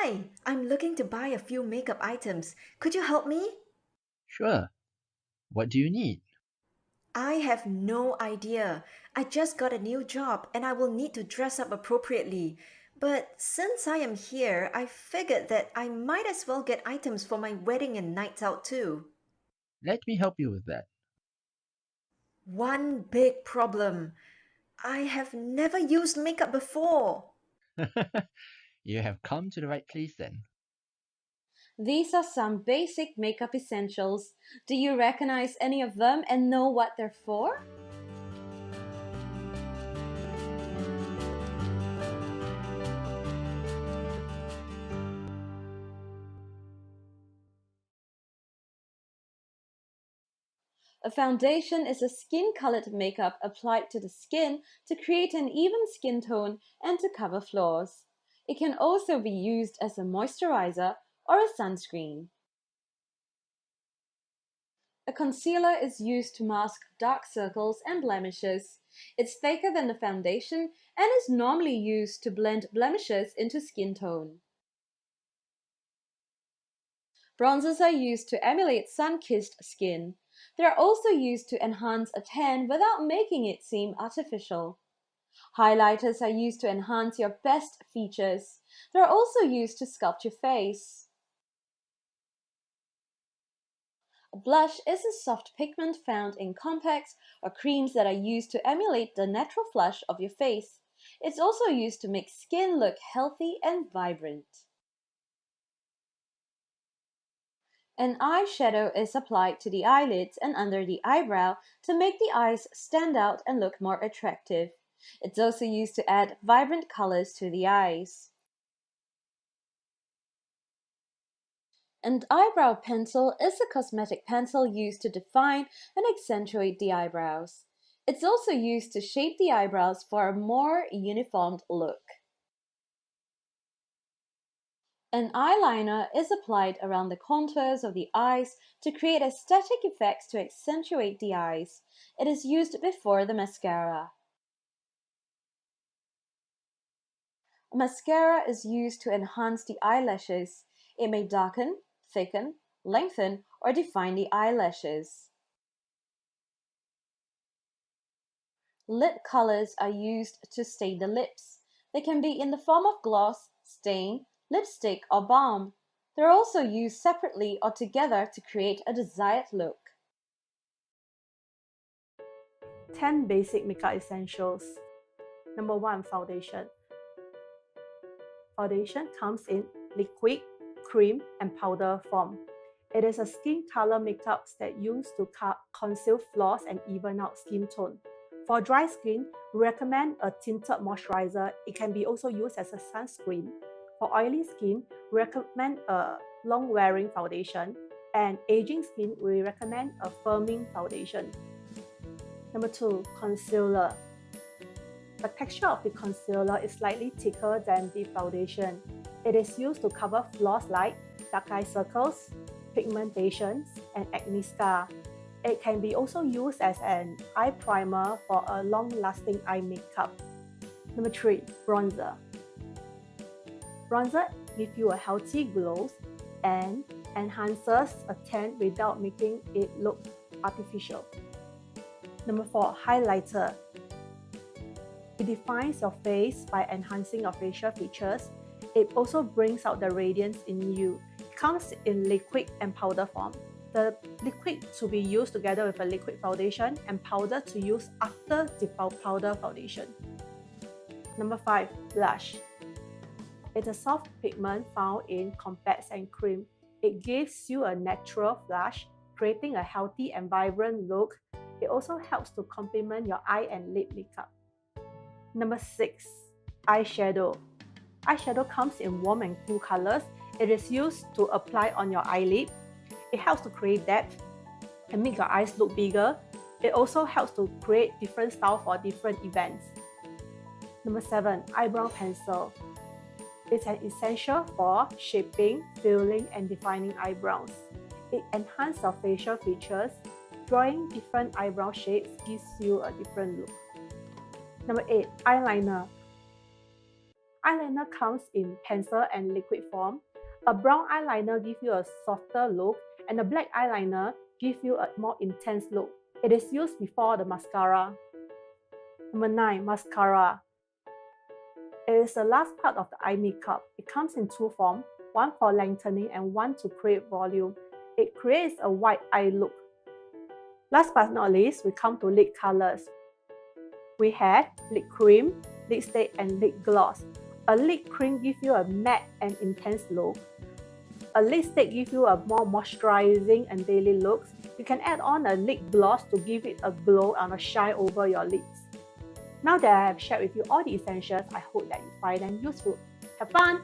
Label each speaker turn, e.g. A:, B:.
A: Hi, I'm looking to buy a few makeup items. Could you help me?
B: Sure. What do you need?
A: I have no idea. I just got a new job and I will need to dress up appropriately. But since I am here, I figured that I might as well get items for my wedding and nights out too.
B: Let me help you with that.
A: One big problem. I have never used makeup before.
B: You have come to the right place then.
C: These are some basic makeup essentials. Do you recognize any of them and know what they're for? A foundation is a skin-colored makeup applied to the skin to create an even skin tone and to cover flaws. It can also be used as a moisturizer or a sunscreen. A concealer is used to mask dark circles and blemishes. It's thicker than the foundation and is normally used to blend blemishes into skin tone. Bronzers are used to emulate sun-kissed skin. They are also used to enhance a tan without making it seem artificial. Highlighters are used to enhance your best features. They are also used to sculpt your face. A blush is a soft pigment found in compacts or creams that are used to emulate the natural flush of your face. It's also used to make skin look healthy and vibrant. An eyeshadow is applied to the eyelids and under the eyebrow to make the eyes stand out and look more attractive. It's also used to add vibrant colors to the eyes. An eyebrow pencil is a cosmetic pencil used to define and accentuate the eyebrows. It's also used to shape the eyebrows for a more uniformed look. An eyeliner is applied around the contours of the eyes to create aesthetic effects to accentuate the eyes. It is used before the mascara. A mascara is used to enhance the eyelashes. It may darken, thicken, lengthen, or define the eyelashes. Lip colors are used to stain the lips. They can be in the form of gloss, stain, lipstick, or balm. They're also used separately or together to create a desired look.
D: 10 basic makeup essentials. Number 1, foundation. Foundation comes in liquid, cream, and powder form. It is a skin color makeup that used to conceal flaws and even out skin tone. For dry skin, we recommend a tinted moisturizer. It can be also used as a sunscreen. For oily skin, we recommend a long-wearing foundation. And aging skin, we recommend a firming foundation. Number 2, concealer. The texture of the concealer is slightly thicker than the foundation. It is used to cover flaws like dark eye circles, pigmentations, and acne scar. It can be also used as an eye primer for a long-lasting eye makeup. Number 3, bronzer. Bronzer gives you a healthy glow and enhances a tan without making it look artificial. Number 4, highlighter. It defines your face by enhancing your facial features. It also brings out the radiance in you. It comes in liquid and powder form. The liquid to be used together with a liquid foundation and powder to use after the powder foundation. Number 5, blush. It's a soft pigment found in compacts and cream. It gives you a natural blush, creating a healthy and vibrant look. It also helps to complement your eye and lip makeup. Number 6, eyeshadow. Eyeshadow comes in warm and cool colors. It is used to apply on your eyelid. It helps to create depth and make your eyes look bigger. It also helps to create different styles for different events. Number 7, eyebrow pencil. It's an essential for shaping, filling, and defining eyebrows. It enhances your facial features. Drawing different eyebrow shapes gives you a different look. Number 8, eyeliner. Eyeliner comes in pencil and liquid form. A brown eyeliner gives you a softer look, and a black eyeliner gives you a more intense look. It is used before the mascara. Number 9. Mascara. It is the last part of the eye makeup. It comes in two forms, one for lengthening and one to create volume. It creates a wide eye look. Last but not least, we come to lip colors. We have lip cream, lipstick, and lip gloss. A lip cream gives you a matte and intense look. A lipstick gives you a more moisturizing and daily look. You can add on a lip gloss to give it a glow and a shine over your lips. Now that I have shared with you all the essentials, I hope that you find them useful. Have fun!